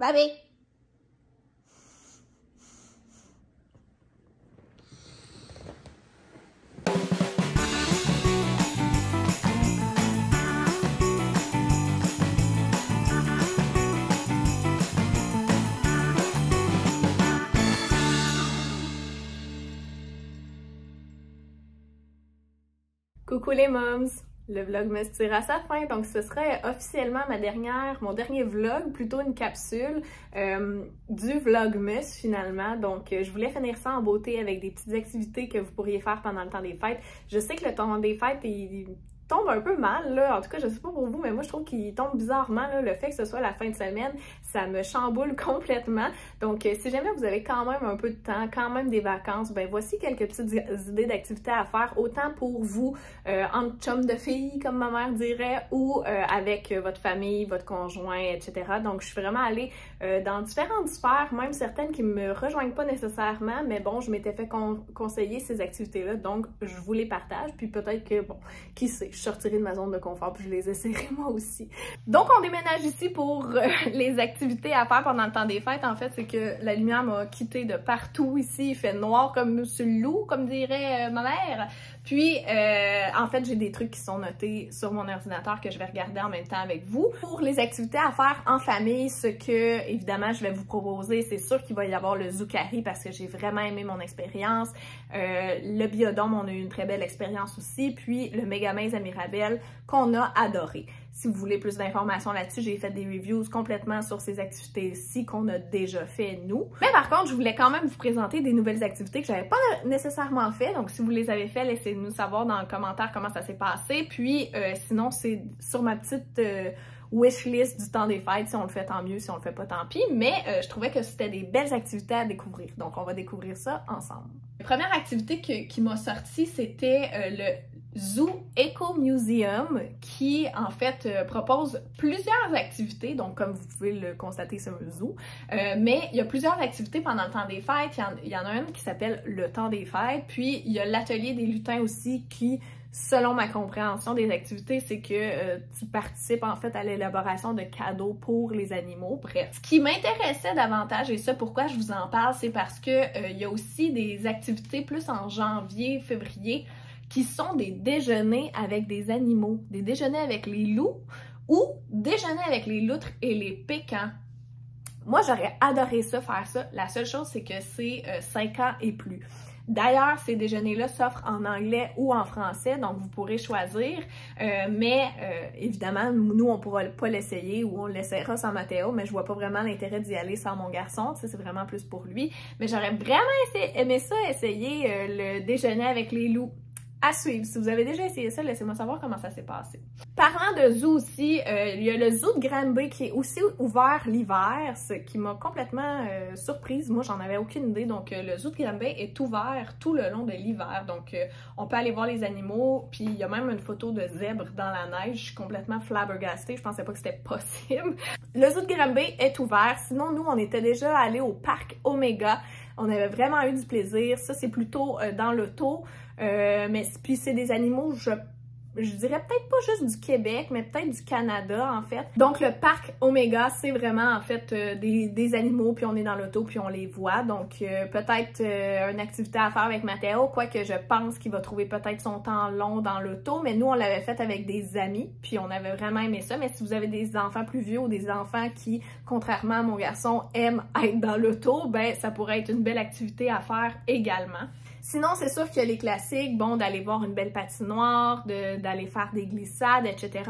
Bye bye! Coucou les moms! Le vlogmas tire à sa fin, donc ce serait officiellement mon dernier vlog, plutôt une capsule du vlogmas finalement. Donc je voulais finir ça en beauté avec des petites activités que vous pourriez faire pendant le temps des fêtes. Je sais que le temps des fêtes tombe un peu mal, là. En tout cas, je sais pas pour vous, mais moi, je trouve qu'il tombe bizarrement, là. Le fait que ce soit la fin de semaine, ça me chamboule complètement. Donc, si jamais vous avez quand même un peu de temps, quand même des vacances, ben voici quelques petites idées d'activités à faire, autant pour vous, entre chums de filles, comme ma mère dirait, ou avec votre famille, votre conjoint, etc. Donc, je suis vraiment allée dans différentes sphères, même certaines qui me rejoignent pas nécessairement, mais bon, je m'étais fait conseiller ces activités-là, donc je vous les partage, puis peut-être que, bon, qui sait, je sortirai de ma zone de confort puis je les essaierai moi aussi. Donc on déménage ici pour les activités à faire pendant le temps des fêtes. En fait, c'est que la lumière m'a quitté de partout ici. Il fait noir comme sur le loup, comme dirait ma mère. Puis, en fait, j'ai des trucs qui sont notés sur mon ordinateur que je vais regarder en même temps avec vous. Pour les activités à faire en famille, ce que, évidemment, je vais vous proposer, c'est sûr qu'il va y avoir le Zoukari parce que j'ai vraiment aimé mon expérience. Le Biodôme, on a eu une très belle expérience aussi. Puis, le Megamaze à Mirabel qu'on a adoré. Si vous voulez plus d'informations là-dessus, j'ai fait des reviews complètement sur ces activités-ci qu'on a déjà fait nous. Mais par contre, je voulais quand même vous présenter des nouvelles activités que j'avais pas nécessairement fait. Donc, si vous les avez fait, laissez-nous savoir dans le commentaire comment ça s'est passé. Puis, sinon, c'est sur ma petite wishlist du temps des fêtes. Si on le fait, tant mieux. Si on le fait pas, tant pis. Mais je trouvais que c'était des belles activités à découvrir. Donc, on va découvrir ça ensemble. La première activité qui m'a sorti, c'était le Zoo Eco Museum qui, en fait, propose plusieurs activités. Donc, comme vous pouvez le constater, c'est un zoo. Mais il y a plusieurs activités pendant le temps des fêtes. Il y en a une qui s'appelle le temps des fêtes. Puis, il y a l'atelier des lutins aussi qui, selon ma compréhension des activités, c'est que tu participes en fait à l'élaboration de cadeaux pour les animaux. Bref, ce qui m'intéressait davantage, et ça pourquoi je vous en parle, c'est parce que il y a aussi des activités plus en janvier, février, qui sont des déjeuners avec des animaux, des déjeuners avec les loups ou déjeuners avec les loutres et les pécans. Moi, j'aurais adoré ça, faire ça. La seule chose, c'est que c'est 5 ans et plus. D'ailleurs, ces déjeuners-là s'offrent en anglais ou en français, donc vous pourrez choisir. Mais évidemment, nous, on ne pourra pas l'essayer ou on l'essaiera sans Mathéo, mais je vois pas vraiment l'intérêt d'y aller sans mon garçon. Ça, c'est vraiment plus pour lui. Mais j'aurais vraiment aimé ça, essayer le déjeuner avec les loups. À suivre. Si vous avez déjà essayé ça, laissez-moi savoir comment ça s'est passé. Parlant de zoo aussi, il y a le zoo de Granby qui est aussi ouvert l'hiver, ce qui m'a complètement surprise. Moi, j'en avais aucune idée. Donc, le zoo de Granby est ouvert tout le long de l'hiver. Donc, on peut aller voir les animaux. Puis, il y a même une photo de zèbre dans la neige. Je suis complètement flabbergastée. Je pensais pas que c'était possible. Le zoo de Granby est ouvert. Sinon, nous, on était déjà allés au parc Omega. On avait vraiment eu du plaisir. Ça, c'est plutôt dans l'auto. Mais puis c'est des animaux, je dirais peut-être pas juste du Québec, mais peut-être du Canada, en fait. Donc, le parc Omega, c'est vraiment, en fait, des animaux, puis on est dans l'auto, puis on les voit. Donc, peut-être une activité à faire avec Mathéo, quoique je pense qu'il va trouver peut-être son temps long dans l'auto. Mais nous, on l'avait fait avec des amis, puis on avait vraiment aimé ça. Mais si vous avez des enfants plus vieux ou des enfants qui, contrairement à mon garçon, aiment être dans l'auto, ben ça pourrait être une belle activité à faire également. Sinon, c'est sûr qu'il y a les classiques, bon, d'aller voir une belle patinoire, d'aller faire des glissades, etc.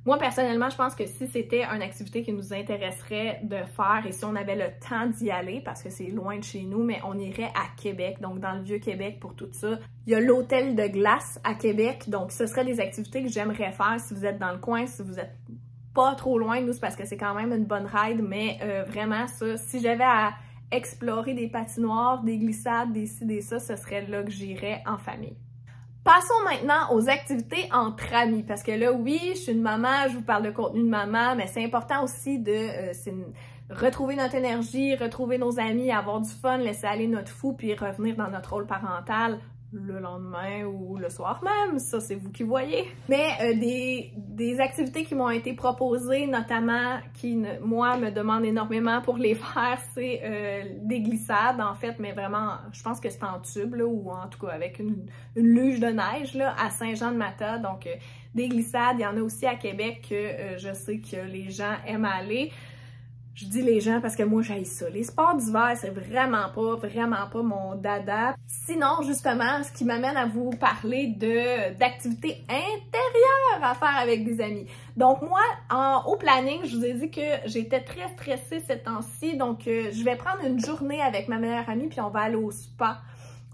Moi, personnellement, je pense que si c'était une activité qui nous intéresserait de faire et si on avait le temps d'y aller, parce que c'est loin de chez nous, mais on irait à Québec, donc dans le Vieux-Québec pour tout ça. Il y a l'hôtel de glace à Québec, donc ce seraient des activités que j'aimerais faire si vous êtes dans le coin, si vous êtes pas trop loin de nous, c'est parce que c'est quand même une bonne ride, mais vraiment ça, si j'avais à explorer des patinoires, des glissades, des ci, des ça, ce serait là que j'irais en famille. Passons maintenant aux activités entre amis, parce que là, oui, je suis une maman, je vous parle de contenu de maman, mais c'est important aussi de retrouver notre énergie, retrouver nos amis, avoir du fun, laisser aller notre fou, puis revenir dans notre rôle parental le lendemain ou le soir même, ça c'est vous qui voyez. Mais des activités qui m'ont été proposées, notamment qui, moi, me demandent énormément pour les faire, c'est des glissades en fait, mais vraiment, je pense que c'est en tube, là, ou en tout cas avec une luge de neige là, à Saint-Jean-de-Mata, donc des glissades, il y en a aussi à Québec que je sais que les gens aiment aller. Je dis les gens parce que moi j'haïs ça. Les sports d'hiver, c'est vraiment pas mon dada. Sinon, justement, ce qui m'amène à vous parler d'activités intérieures à faire avec des amis. Donc moi, au planning, je vous ai dit que j'étais très stressée ces temps-ci. Donc je vais prendre une journée avec ma meilleure amie puis on va aller au spa.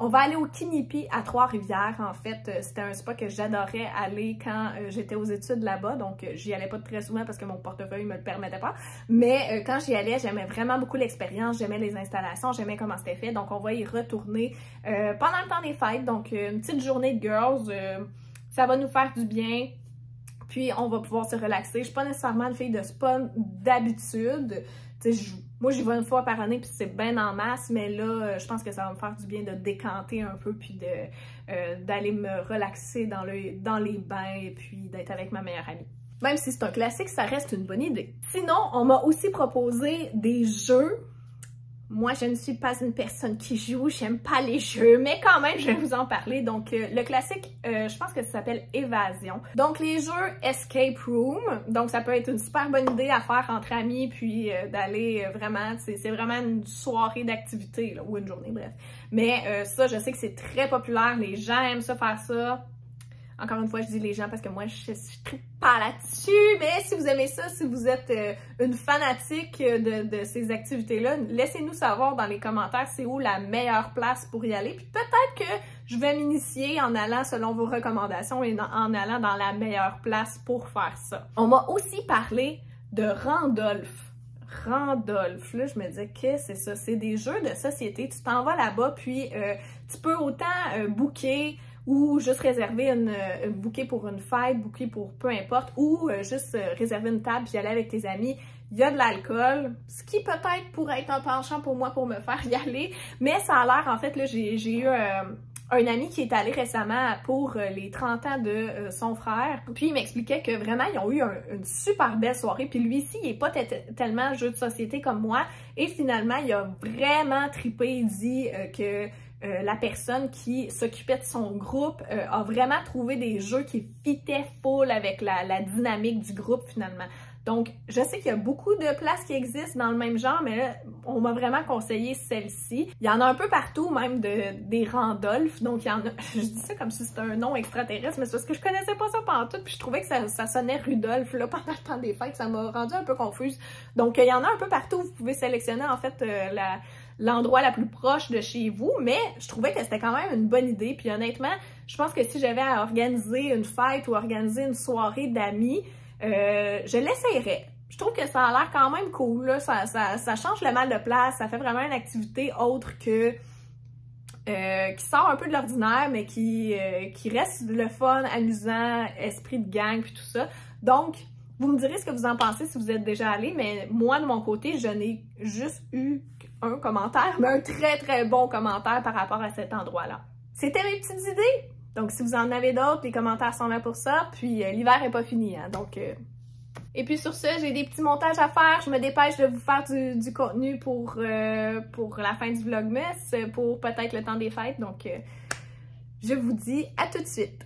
On va aller au Kinipi à Trois-Rivières. En fait, c'était un spa que j'adorais aller quand j'étais aux études là-bas. Donc, j'y allais pas très souvent parce que mon portefeuille me le permettait pas. Mais quand j'y allais, j'aimais vraiment beaucoup l'expérience. J'aimais les installations, j'aimais comment c'était fait. Donc, on va y retourner pendant le temps des fêtes. Donc, une petite journée de girls. Ça va nous faire du bien. Puis, on va pouvoir se relaxer. Je suis pas nécessairement une fille de spa d'habitude. Moi, j'y vais une fois par année, puis c'est bien en masse, mais là, je pense que ça va me faire du bien de décanter un peu, puis d'aller me relaxer dans les bains, et puis d'être avec ma meilleure amie. Même si c'est un classique, ça reste une bonne idée. Sinon, on m'a aussi proposé des jeux. Moi, je ne suis pas une personne qui joue, j'aime pas les jeux, mais quand même, je vais vous en parler. Donc, le classique, je pense que ça s'appelle Évasion. Donc, les jeux Escape Room, donc ça peut être une super bonne idée à faire entre amis, puis d'aller vraiment, c'est vraiment une soirée d'activité, ou une journée, bref. Mais ça, je sais que c'est très populaire, les gens aiment ça, faire ça. Encore une fois, je dis les gens parce que moi, je tripe pas là-dessus, mais si vous aimez ça, si vous êtes une fanatique de ces activités-là, laissez-nous savoir dans les commentaires c'est où la meilleure place pour y aller. Puis peut-être que je vais m'initier en allant selon vos recommandations et en allant dans la meilleure place pour faire ça. On m'a aussi parlé de Randolph. Randolph, là, je me disais, qu'est-ce que c'est ça? C'est des jeux de société. Tu t'en vas là-bas, puis tu peux autant booker ou juste réserver une booker pour une fête, booker pour peu importe, ou juste réserver une table puis aller avec tes amis. Il y a de l'alcool, ce qui peut-être pourrait être un penchant pour moi pour me faire y aller, mais ça a l'air, en fait, là, j'ai eu un ami qui est allé récemment pour les 30 ans de son frère, puis il m'expliquait que vraiment, ils ont eu une super belle soirée, puis lui ici, il est pas tellement jeu de société comme moi, et finalement, il a vraiment trippé, il dit que la personne qui s'occupait de son groupe a vraiment trouvé des jeux qui fitaient full avec la dynamique du groupe finalement. Donc, je sais qu'il y a beaucoup de places qui existent dans le même genre, mais là, on m'a vraiment conseillé celle-ci. Il y en a un peu partout, même des Randolph. Donc, il y en a, je dis ça comme si c'était un nom extraterrestre, mais c'est parce que je connaissais pas ça pantoute, puis je trouvais que ça sonnait Rudolph, là, pendant le temps des fêtes. Ça m'a rendu un peu confuse. Donc, il y en a un peu partout. Vous pouvez sélectionner, en fait, l'endroit la plus proche de chez vous, mais je trouvais que c'était quand même une bonne idée. Puis honnêtement, je pense que si j'avais à organiser une fête ou organiser une soirée d'amis, je l'essayerais. Je trouve que ça a l'air quand même cool, là. Ça change le mal de place, ça fait vraiment une activité autre que qui sort un peu de l'ordinaire, mais qui reste le fun, amusant, esprit de gang, puis tout ça. Donc, vous me direz ce que vous en pensez si vous êtes déjà allé, mais moi, de mon côté, je n'ai juste eu un commentaire, mais un très très bon commentaire par rapport à cet endroit-là. C'était mes petites idées! Donc si vous en avez d'autres, les commentaires sont là pour ça, puis l'hiver n'est pas fini, hein, donc... Et puis sur ce, j'ai des petits montages à faire, je me dépêche de vous faire du contenu pour la fin du Vlogmas, pour peut-être le temps des fêtes, donc je vous dis à tout de suite!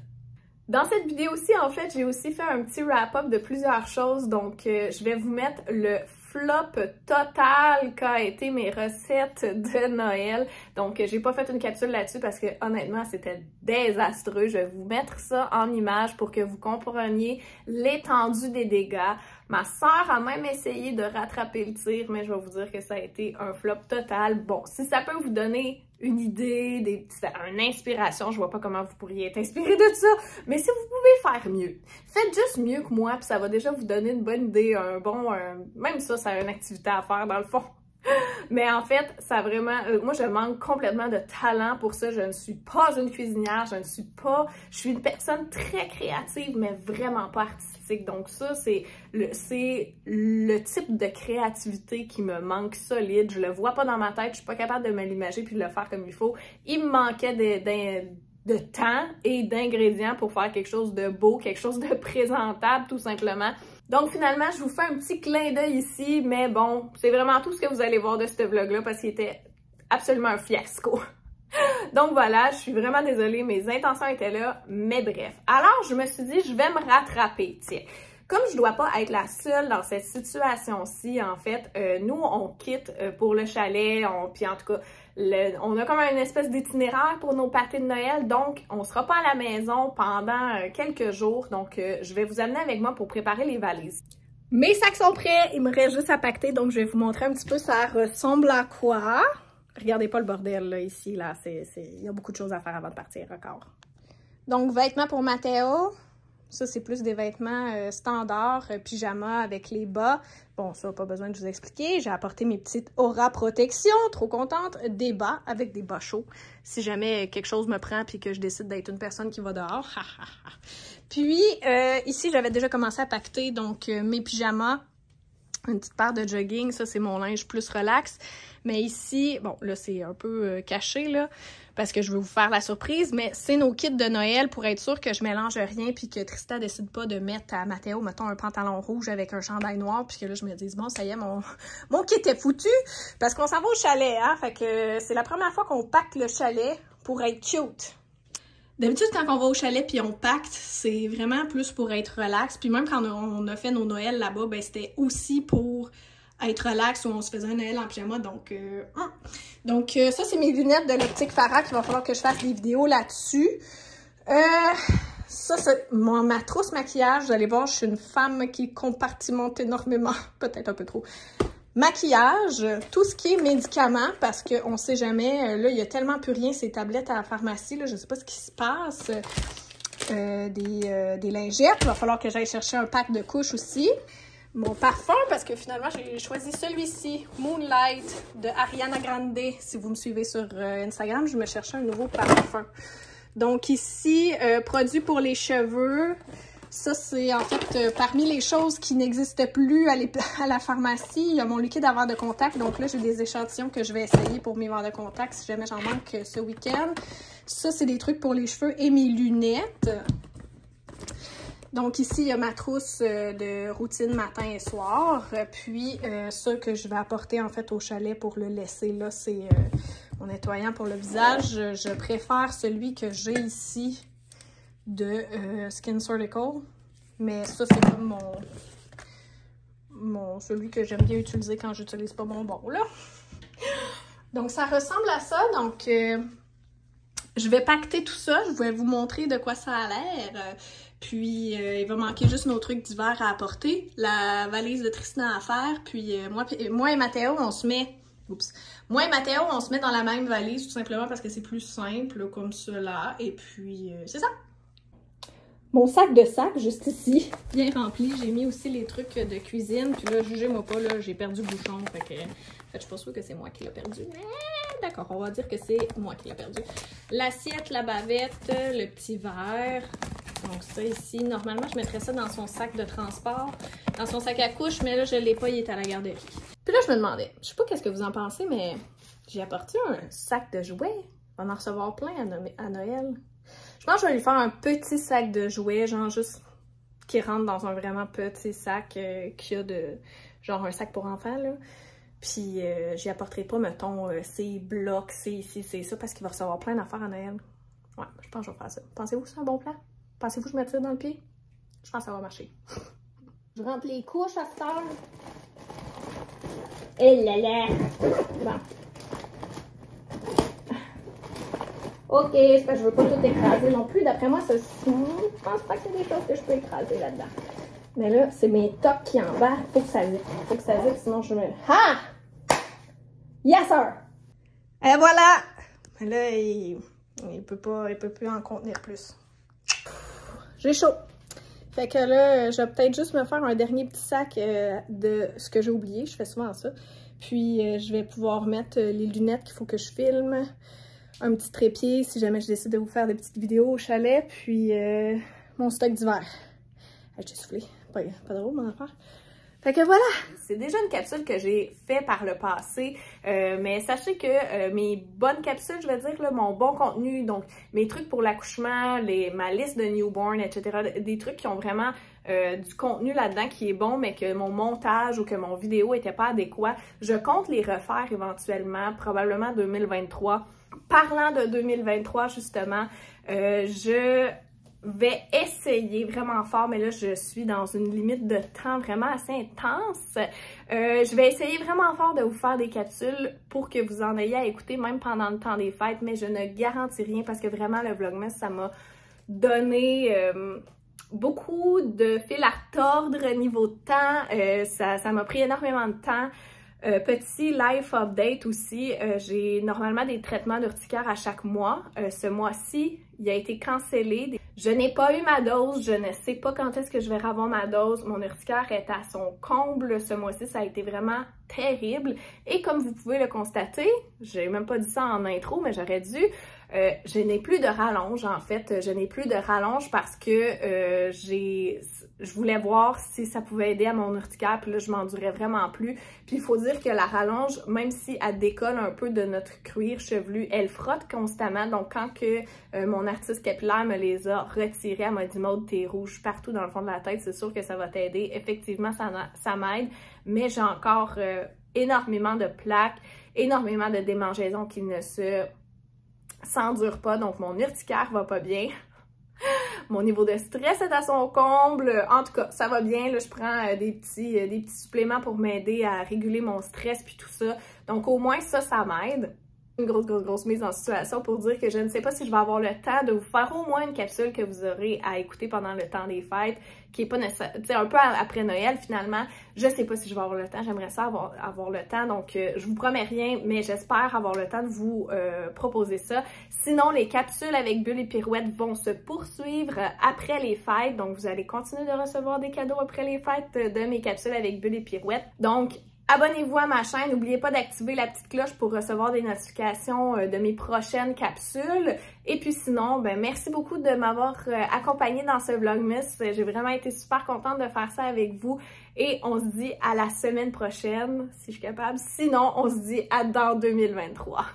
Dans cette vidéo-ci, en fait, j'ai aussi fait un petit wrap-up de plusieurs choses, donc je vais vous mettre le flop total qu'a été mes recettes de Noël. Donc, j'ai pas fait une capsule là-dessus parce que honnêtement, c'était désastreux. Je vais vous mettre ça en image pour que vous compreniez l'étendue des dégâts. Ma sœur a même essayé de rattraper le tir, mais je vais vous dire que ça a été un flop total. Bon, si ça peut vous donner une idée, une inspiration, je vois pas comment vous pourriez être inspiré de ça, mais si vous pouvez faire mieux, faites juste mieux que moi, puis ça va déjà vous donner une bonne idée, même ça a une activité à faire dans le fond. Mais en fait, ça vraiment, moi je manque complètement de talent pour ça, je ne suis pas une cuisinière, je suis une personne très créative, mais vraiment pas artistique, donc ça c'est le type de créativité qui me manque solide, je le vois pas dans ma tête, je suis pas capable de me l'imager puis de le faire comme il faut, il me manquait de temps et d'ingrédients pour faire quelque chose de beau, quelque chose de présentable tout simplement. Donc finalement, je vous fais un petit clin d'œil ici, mais bon, c'est vraiment tout ce que vous allez voir de ce vlog-là parce qu'il était absolument un fiasco. Donc voilà, je suis vraiment désolée, mes intentions étaient là, mais bref. Alors, je me suis dit, je vais me rattraper, tiens. Comme je dois pas être la seule dans cette situation-ci, en fait, nous, on quitte pour le chalet, puis en tout cas, on a comme une espèce d'itinéraire pour nos parties de Noël, donc on sera pas à la maison pendant quelques jours, donc je vais vous amener avec moi pour préparer les valises. Mes sacs sont prêts, il me reste juste à pacter, donc je vais vous montrer un petit peu ça ressemble à quoi. Regardez pas le bordel, là, ici, là, il y a beaucoup de choses à faire avant de partir encore. Donc, vêtements pour Mathéo. Ça, c'est plus des vêtements standards, pyjama avec les bas. Bon, ça, pas besoin de vous expliquer. J'ai apporté mes petites Aura Protection, trop contente. Des bas avec des bas chauds. Si jamais quelque chose me prend puis que je décide d'être une personne qui va dehors. Puis, ici, j'avais déjà commencé à pacter, donc, mes pyjamas. Une petite paire de jogging, ça c'est mon linge plus relax. Mais ici, bon là c'est un peu caché là, parce que je veux vous faire la surprise, mais c'est nos kits de Noël pour être sûr que je mélange rien puis que Trista décide pas de mettre à Mathéo, mettons, un pantalon rouge avec un chandail noir puis que là je me dise bon ça y est, mon kit est foutu parce qu'on s'en va au chalet, hein, fait que c'est la première fois qu'on pacte le chalet pour être cute. D'habitude, quand on va au chalet puis on pacte, c'est vraiment plus pour être relax. Puis même quand on a fait nos Noëls là-bas, ben c'était aussi pour être relax où on se faisait un Noël en pyjama. Donc ça, c'est mes lunettes de l'Optique Farah qu'il va falloir que je fasse des vidéos là-dessus. Ça, c'est ma trousse maquillage. Vous allez voir, je suis une femme qui compartimente énormément. Peut-être un peu trop. Maquillage, tout ce qui est médicaments, parce qu'on sait jamais, là, il y a tellement plus rien, ces tablettes à la pharmacie, là, je sais pas ce qui se passe. Des lingettes, il va falloir que j'aille chercher un pack de couches aussi. Mon parfum, parce que finalement, j'ai choisi celui-ci, Moonlight, de Ariana Grande. Si vous me suivez sur Instagram, je me cherchais un nouveau parfum. Donc ici, produit pour les cheveux. Ça, c'est en fait parmi les choses qui n'existent plus à la pharmacie. Il y a mon liquide à verre de contact. Donc là, j'ai des échantillons que je vais essayer pour mes verres de contact si jamais j'en manque ce week-end. Ça, c'est des trucs pour les cheveux et mes lunettes. Donc ici, il y a ma trousse de routine matin et soir. Puis ça que je vais apporter en fait au chalet pour le laisser là, c'est mon nettoyant pour le visage. Je préfère celui que j'ai ici de Skin Surgical, mais ça c'est comme celui que j'aime bien utiliser quand j'utilise pas mon bon là. Donc ça ressemble à ça, donc je vais pacter tout ça, je vais vous montrer de quoi ça a l'air. Puis il va manquer juste nos trucs d'hiver à apporter, la valise de Tristan à faire, puis moi et Mathéo on se met moi et Mathéo, on se met dans la même valise tout simplement parce que c'est plus simple comme cela, et puis c'est ça. Mon sac de sac, juste ici, bien rempli. J'ai mis aussi les trucs de cuisine. Puis là, jugez-moi pas, là, j'ai perdu le bouchon. Fait que je suis pas sûre que c'est moi qui l'ai perdu. Mais d'accord, on va dire que c'est moi qui l'ai perdu. L'assiette, la bavette, le petit verre. Donc ça ici, normalement, je mettrais ça dans son sac de transport, dans son sac à couche, mais là, je l'ai pas, il est à la garderie. Puis là, je me demandais, je sais pas qu'est-ce que vous en pensez, mais j'ai apporté un sac de jouets. On va en recevoir plein à Noël. Je pense que je vais lui faire un petit sac de jouets, genre juste qui rentre dans un vraiment petit sac qui a de genre un sac pour enfants, là. Puis j'y apporterai pas, mettons, ces blocs, c'est ça, parce qu'il va recevoir plein d'affaires à Noël. Ouais, je pense que je vais faire ça. Pensez-vous que c'est un bon plan? Pensez-vous que je mette ça dans le pied? Je pense que ça va marcher. Je rentre les couches à cette heure. Et là là! Bon. Ok, c'est parce que je veux pas tout écraser non plus. D'après moi, je pense pas qu'il y a des choses que je peux écraser là-dedans. Mais là, c'est mes tocs qui embarquent. Faut que ça vibre. Faut que ça vibre, sinon je me... Ha! Yes, sir! Et voilà! Mais là, il peut plus en contenir plus. J'ai chaud. Fait que là, je vais peut-être juste me faire un dernier petit sac de ce que j'ai oublié. Je fais souvent ça. Puis, je vais pouvoir mettre les lunettes qu'il faut que je filme. Un petit trépied si jamais je décide de vous faire des petites vidéos au chalet. Puis, mon stock d'hiver. J'ai soufflé. Pas drôle, mon affaire. Fait que voilà, c'est déjà une capsule que j'ai fait par le passé, mais sachez que mes bonnes capsules, je vais dire, là, mon bon contenu, donc mes trucs pour l'accouchement, ma liste de newborn, etc., des trucs qui ont vraiment du contenu là-dedans qui est bon, mais que mon montage ou que mon vidéo était pas adéquat, je compte les refaire éventuellement, probablement 2023. Parlant de 2023, justement, je vais essayer vraiment fort, mais là, je suis dans une limite de temps vraiment assez intense. Je vais essayer vraiment fort de vous faire des capsules pour que vous en ayez à écouter, même pendant le temps des fêtes, mais je ne garantis rien parce que vraiment, le Vlogmas, ça m'a donné beaucoup de fil à retordre niveau de temps. Ça m'a pris énormément de temps. Petit life update aussi, j'ai normalement des traitements d'urticaire à chaque mois. Ce mois-ci, il a été cancellé. Je n'ai pas eu ma dose, je ne sais pas quand est-ce que je vais avoir ma dose. Mon urticaire est à son comble ce mois-ci, ça a été vraiment terrible. Et comme vous pouvez le constater, j'ai même pas dit ça en intro, mais j'aurais dû, je n'ai plus de rallonge en fait. Je n'ai plus de rallonge parce que je voulais voir si ça pouvait aider à mon urticaire, puis là je m'endurais vraiment plus. Puis il faut dire que la rallonge, même si elle décolle un peu de notre cuir chevelu, elle frotte constamment. Donc quand que mon artiste capillaire me les a retirés, elle m'a dit « Maude, t'es rouge partout dans le fond de la tête, c'est sûr que ça va t'aider. » Effectivement, ça m'aide, mais j'ai encore énormément de plaques, énormément de démangeaisons qui ne s'endurent pas, donc mon urticaire va pas bien. Mon niveau de stress est à son comble. En tout cas, ça va bien. Là, je prends des petits suppléments pour m'aider à réguler mon stress puis tout ça. Donc au moins ça m'aide. Une grosse mise en situation pour dire que je ne sais pas si je vais avoir le temps de vous faire au moins une capsule que vous aurez à écouter pendant le temps des fêtes, qui est pas nécessaire, tu sais, un peu après Noël finalement. Je sais pas si je vais avoir le temps, j'aimerais ça avoir le temps, donc je vous promets rien, mais j'espère avoir le temps de vous proposer ça. Sinon, les capsules avec bulles et pirouettes vont se poursuivre après les fêtes, donc vous allez continuer de recevoir des cadeaux après les fêtes de mes capsules avec bulles et pirouettes. Donc, abonnez-vous à ma chaîne, n'oubliez pas d'activer la petite cloche pour recevoir des notifications de mes prochaines capsules. Et puis sinon, ben merci beaucoup de m'avoir accompagnée dans ce Vlogmas. J'ai vraiment été super contente de faire ça avec vous. Et on se dit à la semaine prochaine, si je suis capable. Sinon, on se dit à dans 2023.